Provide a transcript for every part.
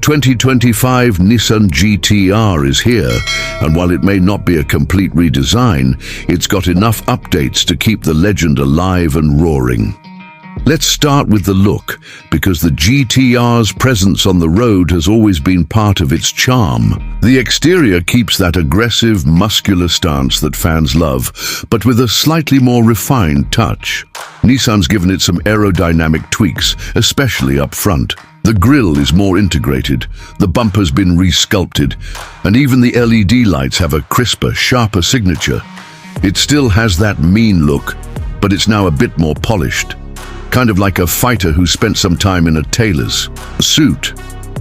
2025 Nissan GT-R is here, and while it may not be a complete redesign, it's got enough updates to keep the legend alive and roaring. Let's start with the look, because the GT-R's presence on the road has always been part of its charm. The exterior keeps that aggressive, muscular stance that fans love, but with a slightly more refined touch. Nissan's given it some aerodynamic tweaks, especially up front. The grille is more integrated, the bumper's been resculpted, and even the LED lights have a crisper, sharper signature. It still has that mean look, but it's now a bit more polished. Kind of like a fighter who spent some time in a tailor's suit.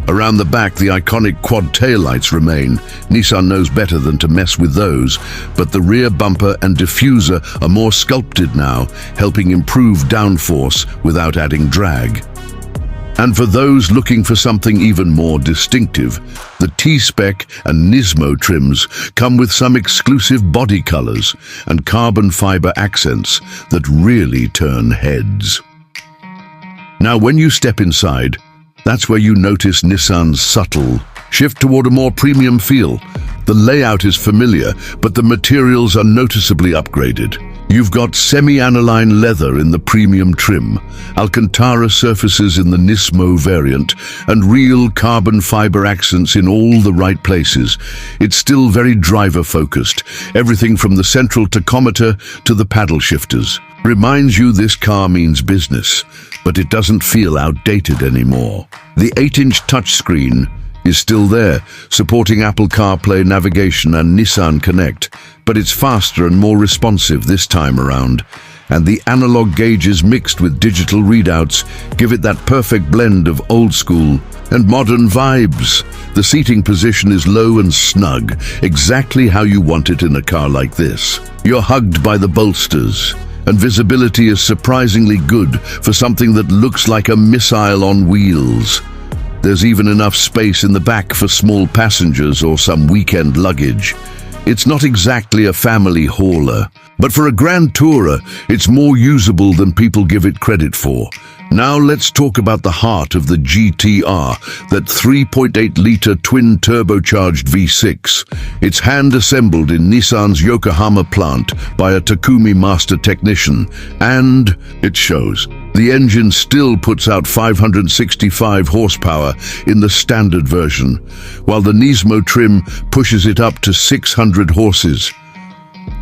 Around the back, the iconic quad taillights remain. Nissan knows better than to mess with those, but the rear bumper and diffuser are more sculpted now, helping improve downforce without adding drag. And for those looking for something even more distinctive, the T-Spec and Nismo trims come with some exclusive body colors and carbon fiber accents that really turn heads. Now, when you step inside, that's where you notice Nissan's subtle shift toward a more premium feel. The layout is familiar, but the materials are noticeably upgraded. You've got semi-aniline leather in the premium trim, Alcantara surfaces in the Nismo variant, and real carbon fiber accents in all the right places. It's still very driver-focused, everything from the central tachometer to the paddle shifters. Reminds you this car means business, but it doesn't feel outdated anymore. The 8-inch touchscreen is still there, supporting Apple CarPlay navigation and Nissan Connect, but it's faster and more responsive this time around. And the analog gauges mixed with digital readouts give it that perfect blend of old school and modern vibes. The seating position is low and snug, exactly how you want it in a car like this. You're hugged by the bolsters, and visibility is surprisingly good for something that looks like a missile on wheels. There's even enough space in the back for small passengers or some weekend luggage. It's not exactly a family hauler, but for a grand tourer, it's more usable than people give it credit for. Now let's talk about the heart of the GT-R, that 3.8-litre twin-turbocharged V6. It's hand-assembled in Nissan's Yokohama plant by a Takumi master technician, and it shows. The engine still puts out 565 horsepower in the standard version, while the Nismo trim pushes it up to 600 horses.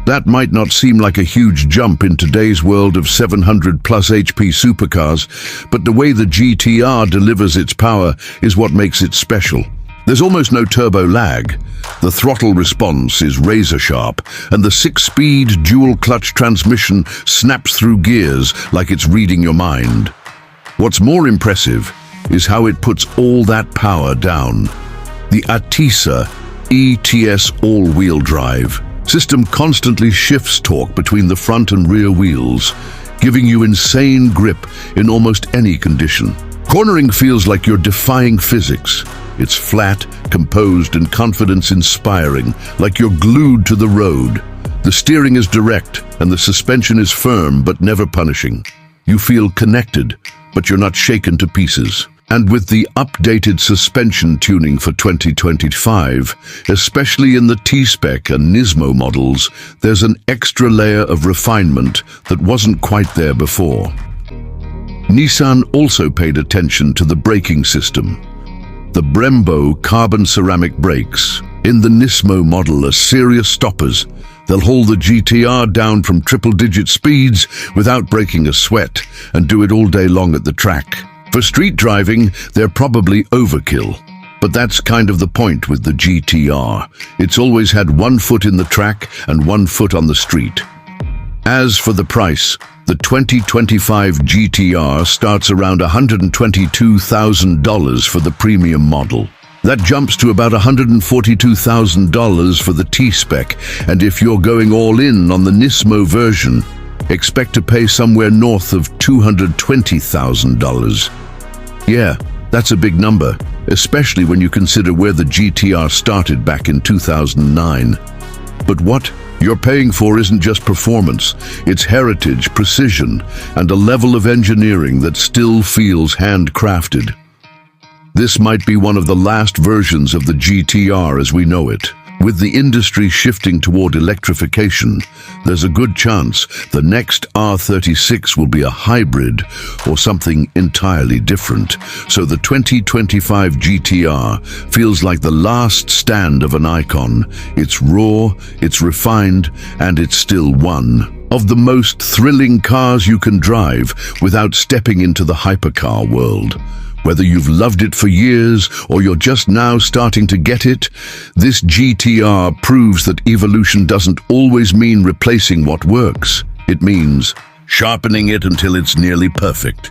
That might not seem like a huge jump in today's world of 700-plus HP supercars, but the way the GT-R delivers its power is what makes it special. There's almost no turbo lag. The throttle response is razor-sharp, and the 6-speed dual-clutch transmission snaps through gears like it's reading your mind. What's more impressive is how it puts all that power down. The Atisa ETS all-wheel drive system constantly shifts torque between the front and rear wheels, giving you insane grip in almost any condition. Cornering feels like you're defying physics. It's flat, composed, and confidence-inspiring, like you're glued to the road. The steering is direct, and the suspension is firm but never punishing. You feel connected, but you're not shaken to pieces. And with the updated suspension tuning for 2025, especially in the T-Spec and Nismo models, there's an extra layer of refinement that wasn't quite there before. Nissan also paid attention to the braking system. The Brembo carbon ceramic brakes in the Nismo model are serious stoppers. They'll hold the GT-R down from triple-digit speeds without breaking a sweat, and do it all day long at the track. For street driving, they're probably overkill, but that's kind of the point with the GT-R. It's always had one foot in the track and one foot on the street. As for the price, the 2025 GT-R starts around $122,000 for the premium model. That jumps to about $142,000 for the T-Spec, and if you're going all in on the Nismo version, expect to pay somewhere north of $220,000. Yeah, that's a big number, especially when you consider where the GT-R started back in 2009. But what you're paying for isn't just performance, it's heritage, precision, and a level of engineering that still feels handcrafted. This might be one of the last versions of the GT-R as we know it. With the industry shifting toward electrification, there's a good chance the next R36 will be a hybrid or something entirely different. So the 2025 GT-R feels like the last stand of an icon. It's raw, it's refined, and it's still one of the most thrilling cars you can drive without stepping into the hypercar world. Whether you've loved it for years or you're just now starting to get it, this GT-R proves that evolution doesn't always mean replacing what works. It means sharpening it until it's nearly perfect.